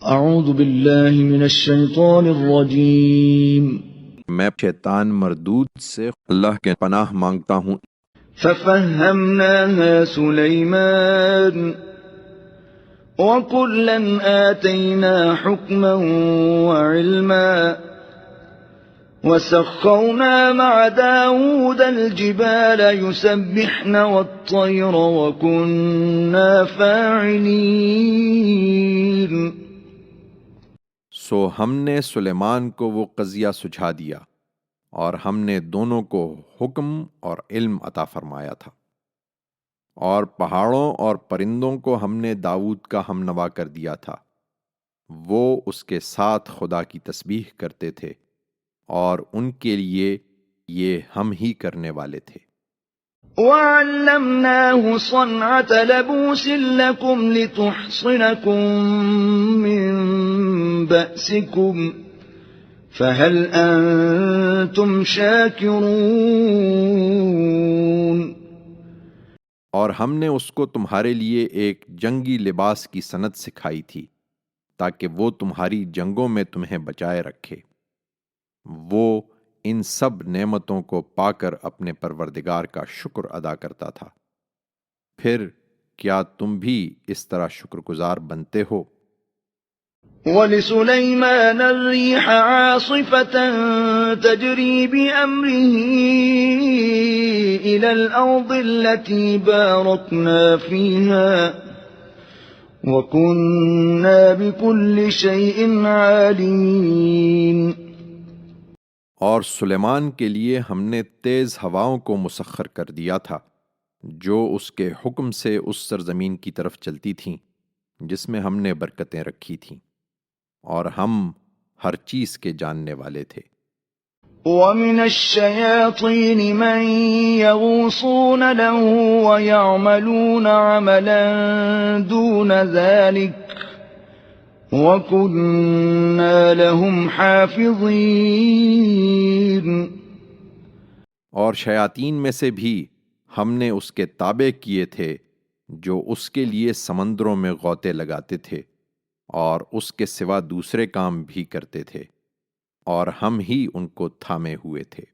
اعوذ باللہ من الشیطان الرجیم میں شیطان مردود سے اللہ کے پناہ مانگتا ہوں۔ ففهمناها سلیمان وکلا آتینا حکما وعلما وسخرنا مع داود الجبال يسبحن والطير وكنا فاعلين۔ سو ہم نے سلیمان کو وہ قضیہ سجھا دیا اور ہم نے دونوں کو حکم اور علم عطا فرمایا تھا، اور پہاڑوں اور پرندوں کو ہم نے داؤد کا ہم نوا کر دیا تھا، وہ اس کے ساتھ خدا کی تسبیح کرتے تھے اور ان کے لیے یہ ہم ہی کرنے والے تھے۔ وَعَلَّمْنَاهُ صَنْعَةَ لَبُوسٍ لَكُمْ لِتُحْصِنَكُمْ مِنْ بَأْسِكُمْ فَهَلْ أَنْتُمْ شَاكِرُونَ۔ اور ہم نے اس کو تمہارے لیے ایک جنگی لباس کی صنعت سکھائی تھی تاکہ وہ تمہاری جنگوں میں تمہیں بچائے رکھے۔ وہ ان سب نعمتوں کو پا کر اپنے پروردگار کا شکر ادا کرتا تھا، پھر کیا تم بھی اس طرح شکر گزار بنتے ہو؟ وَلِسُلَيْمَانَ الرِّيحَ عَاصِفَةً تَجْرِي بِأَمْرِهِ إِلَى الْأَرْضِ الَّتِي بَارَكْنَا فِيهَا وَكُنَّا بِكُلِّ شَيْءٍ عَالِمِينَ۔ اور سلیمان کے لیے ہم نے تیز ہواؤں کو مسخر کر دیا تھا جو اس کے حکم سے اس سرزمین کی طرف چلتی تھیں جس میں ہم نے برکتیں رکھی تھیں، اور ہم ہر چیز کے جاننے والے تھے۔ وَمِنَ الشَّيَاطِينِ مَن يَغُوصُونَ لَهُ وَيَعْمَلُونَ عَمَلًا دُونَ ذَلِكَ وَكُنَّا لَهُمْ حَافِظِينَ۔ اور شیاطین میں سے بھی ہم نے اس کے تابع کیے تھے جو اس کے لیے سمندروں میں غوطے لگاتے تھے اور اس کے سوا دوسرے کام بھی کرتے تھے، اور ہم ہی ان کو تھامے ہوئے تھے۔